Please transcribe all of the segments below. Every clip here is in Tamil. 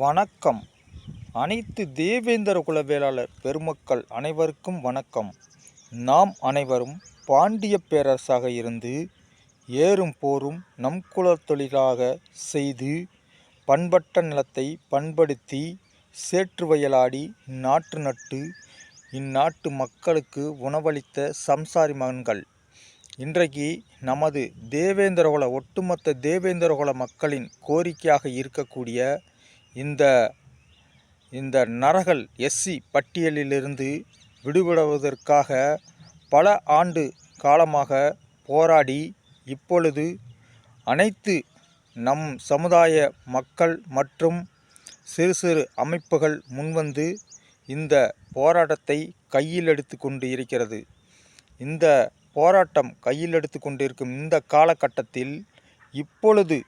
வணக்கம். அனைத்து தேவேந்திர குல வேளாளர் பெருமக்கள் அனைவருக்கும் வணக்கம். நாம் அனைவரும் பாண்டிய பேரரசாக இருந்து ஏறும் போரும் நம் குலத்தொழிலாக செய்து பண்பட்ட நிலத்தை பண்படுத்தி சேற்று வயலாடி நாற்று நட்டு இந்நாட்டு மக்களுக்கு உணவளித்த சம்சாரி மகன்கள். இன்றைக்கு நமது தேவேந்திரகுல ஒட்டுமொத்த தேவேந்திரகுல மக்களின் கோரிக்கையாக இருக்கக்கூடிய இந்த நரகல் எஸ்சி பட்டியலிலிருந்து விடுபடுவதற்காக பல ஆண்டு காலமாக போராடி இப்பொழுது அனைத்து நம் சமுதாய மக்கள் மற்றும் சிறு சிறு அமைப்புகள் முன்வந்து இந்த போராட்டத்தை கையில் எடுத்து கொண்டு இருக்கிறது. இந்த போராட்டம் கையில் எடுத்து கொண்டிருக்கும் இந்த காலகட்டத்தில் இப்பொழுது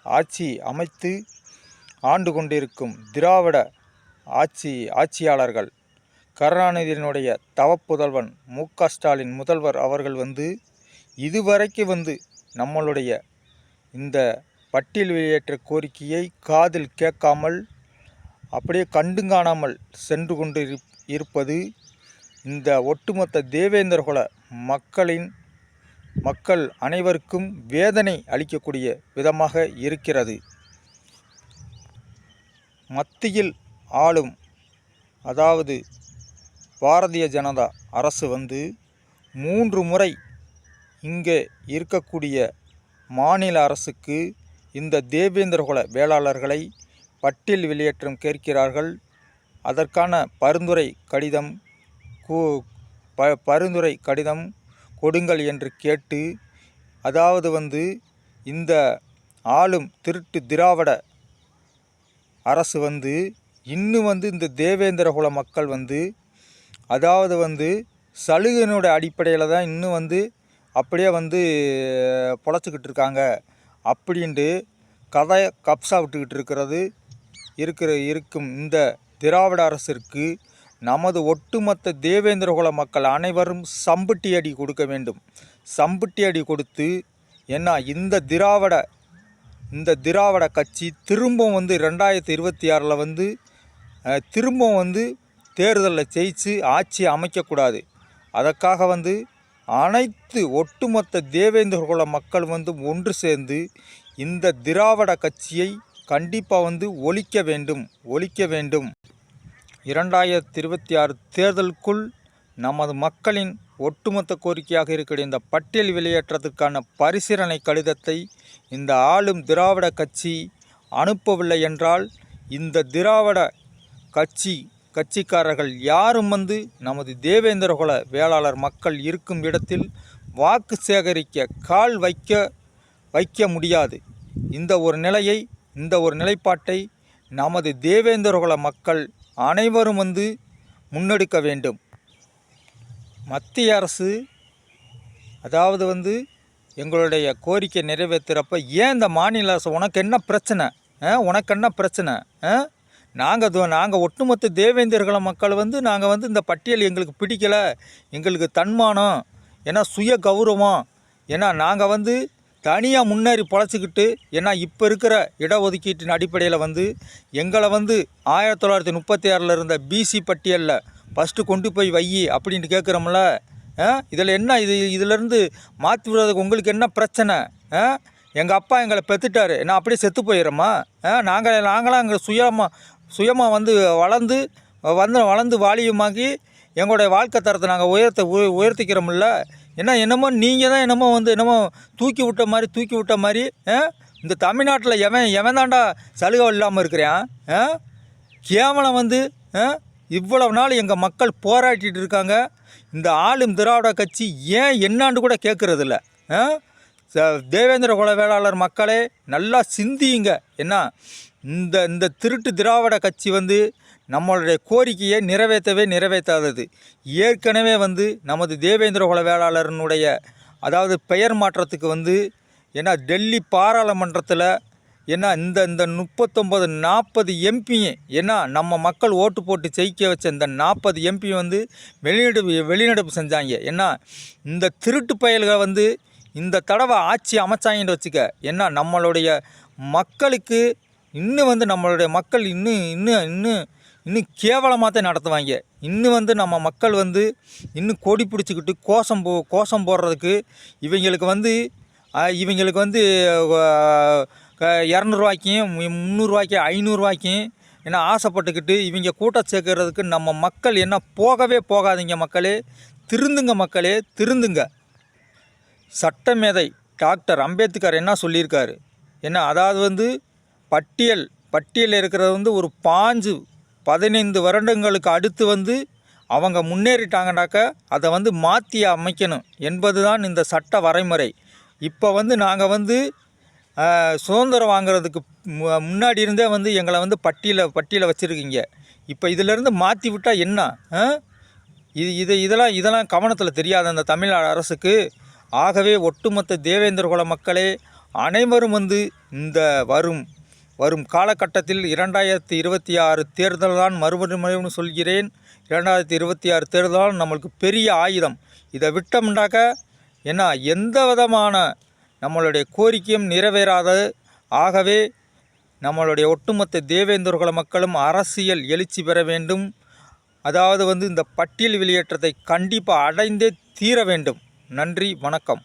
ஆட்சி அமைத்து ஆண்டு கொண்டிருக்கும் திராவிட ஆட்சியாளர்கள் கருணாநிதியினுடைய தவப்புதல்வன் மு.க. ஸ்டாலின் முதல்வர் அவர்கள் இதுவரைக்கு நம்மளுடைய இந்த பட்டியல் வெளியேற்ற கோரிக்கையை காதில் கேட்காமல் அப்படியே கண்டுகாணாமல் சென்று கொண்டு இருப்பது இந்த ஒட்டுமொத்த தேவேந்திரகுல மக்கள் அனைவருக்கும் வேதனை அளிக்கக்கூடிய விதமாக இருக்கிறது. மத்தியில் ஆளும் அதாவது பாரதிய ஜனதா அரசு 3 முறை இங்கே இருக்கக்கூடிய மாநில அரசுக்கு இந்த தேவேந்திரகுல வேளாளர்களை பட்டியல் வெளியேற்றம் கேட்கிறார்கள். அதற்கான பரிந்துரை கடிதம் கொடுங்கள் என்று கேட்டு, அதாவது இந்த ஆளும் திருட்டு திராவிட அரசு இன்னும் இந்த தேவேந்திரகுல மக்கள் அதாவது சலுகையினுடைய அடிப்படையில் தான் இன்னும் அப்படியே பொழைச்சிக்கிட்டு இருக்காங்க அப்படின்ட்டு கதையை கப்சா விட்டுக்கிட்டு இருக்கும் இந்த திராவிட அரசிற்கு நமது ஒட்டுமொத்த தேவேந்திரகுல மக்கள் அனைவரும் சம்புட்டி அடி கொடுக்க வேண்டும். சம்புட்டி அடி கொடுத்து ஏன்னா இந்த திராவிட கட்சி திரும்பவும் 2026 திரும்பவும் தேர்தலில் ஜெயிச்சு ஆட்சி அமைக்கக்கூடாது. அதற்காக அனைத்து ஒட்டுமொத்த தேவேந்திரகுல மக்கள் ஒன்று சேர்ந்து இந்த திராவிட கட்சியை கண்டிப்பாக ஒழிக்க வேண்டும். 2026 தேர்தலுக்குள் நமது மக்களின் ஒட்டுமொத்த கோரிக்கையாக இருக்கிற இந்த பட்டியல் வெளியேற்றத்திற்கான பரிசீலனை கடிதத்தை இந்த ஆளும் திராவிட கட்சி அனுப்பவில்லை என்றால் இந்த திராவிட கட்சிக்காரர்கள் யாரும் நமது தேவேந்திரகுல வேளாளர் மக்கள் இருக்கும் இடத்தில் வாக்கு சேகரிக்க கால் வைக்க முடியாது. இந்த ஒரு நிலைப்பாட்டை நமது தேவேந்திரகுல மக்கள் அனைவரும் முன்னெடுக்க வேண்டும். மத்திய அரசு அதாவது எங்களுடைய கோரிக்கை நிறைவேற்றுறப்ப ஏன் இந்த மாநில அரசு உனக்கு என்ன பிரச்சனை நாங்கள் ஒட்டுமொத்த தேவேந்திரகுல மக்கள் நாங்கள் இந்த பட்டியல் எங்களுக்கு பிடிக்கலை, எங்களுக்கு தன்மானம், ஏன்னா சுய கௌரவம், ஏன்னா நாங்கள் தனியாக முன்னேறி பொழைச்சிக்கிட்டு, ஏன்னா இப்போ இருக்கிற இடஒதுக்கீட்டின் அடிப்படையில் எங்களை 1936 இருந்த பிசி பட்டியலில் ஃபஸ்ட்டு கொண்டு போய் வை அப்படின்ட்டு கேட்குறோம்ல. இதில் என்ன இதிலேருந்து மாற்றி விடுறதுக்கு உங்களுக்கு என்ன பிரச்சனை? எங்கள் அப்பா எங்களை பெற்றுட்டார், நான் அப்படியே செத்து போயிடுறோமா? நாங்களாம் அங்கே சுயமாக வளர்ந்து வாலியமாக்கி எங்களுடைய வாழ்க்கை தரத்தை நாங்கள் உயர்த்திக்கிறோம்ல. என்னமோ நீங்கள் தான் என்னமோ தூக்கி விட்ட மாதிரி இந்த தமிழ்நாட்டில் எவன் தாண்டா சலுகை இல்லாமல் இருக்கிறான்? கேவலம் இவ்வளவு நாள் எங்கள் மக்கள் போராட்டிகிட்டு இருக்காங்க. இந்த ஆளும் திராவிட கட்சி ஏன் என்னான்னு கூட கேட்குறதில்ல. தேவேந்திரகுல வேளாளர் மக்களே நல்லா சிந்தியுங்க. என்ன இந்த திருட்டு திராவிட கட்சி நம்மளுடைய கோரிக்கையை நிறைவேற்றாதது. ஏற்கனவே நமது தேவேந்திரகுல வேளாளர்னுடைய அதாவது பெயர் மாற்றத்துக்கு ஏன்னா டெல்லி பாராளுமன்றத்தில் ஏன்னா இந்த 39-40 எம்பி ஏன்னா நம்ம மக்கள் ஓட்டு போட்டு ஜெயிக்க வச்ச இந்த 40 எம்பி வெளிநடப்பு செஞ்சாங்க. ஏன்னா இந்த திருட்டு பயல்கள் இந்த தடவை ஆட்சி அமைச்சாங்கன்னு வச்சுக்க, ஏன்னா நம்மளுடைய மக்களுக்கு இன்னும் வந்து நம்மளுடைய மக்கள் இன்னும் இன்னும் இன்னும் இன்னும் கேவலமாக தான் நடத்துவாங்க. இன்னும் வந்து நம்ம மக்கள் வந்து இன்னும் கொடி பிடிச்சிக்கிட்டு கோஷம் போடுறதுக்கு இவங்களுக்கு வந்து 200 300 500 என்ன ஆசைப்பட்டுக்கிட்டு இவங்க கூட்டம் சேர்க்கறதுக்கு நம்ம மக்கள் என்ன போகவே போகாதீங்க மக்களே. திருந்துங்க மக்களே, திருந்துங்க. சட்டமேதை டாக்டர் அம்பேத்கர் என்ன சொல்லியிருக்காரு, அதாவது வந்து பட்டியல் இருக்கிறது வந்து ஒரு 15 வருடங்களுக்கு அடுத்து வந்து அவங்க முன்னேறிட்டாங்கனாக்க அதை வந்து மாற்றி அமைக்கணும் என்பது தான் இந்த சட்ட வரைமுறை. இப்போ வந்து நாங்கள் வந்து சுதந்திரம் வாங்கிறதுக்கு முன்னாடி இருந்தே வந்து எங்களை வந்து பட்டியலை வச்சுருக்கீங்க. இப்போ இதிலேருந்து மாற்றி விட்டால் என்ன? இதெல்லாம் கவனத்தில் தெரியாத அந்த தமிழ்நாடு அரசுக்கு. ஆகவே ஒட்டுமொத்த தேவேந்திர குல மக்களே அனைவரும் வந்து இந்த வரும் காலகட்டத்தில் 2026 தேர்தல் தான் மறுபடியும் சொல்கிறேன். 2026 தேர்தல் தான் நம்மளுக்கு பெரிய ஆயுதம். இதை விட்டோம்னாக்க எந்த விதமான நம்மளுடைய கோரிக்கையும் நிறைவேறாது. ஆகவே நம்மளுடைய ஒட்டுமொத்த தேவேந்திர குல மக்களும் அரசியல் எழுச்சி பெற வேண்டும். அதாவது வந்து இந்த பட்டியல் வெளியேற்றத்தை கண்டிப்பாக அடைந்தே தீர வேண்டும். நன்றி, வணக்கம்.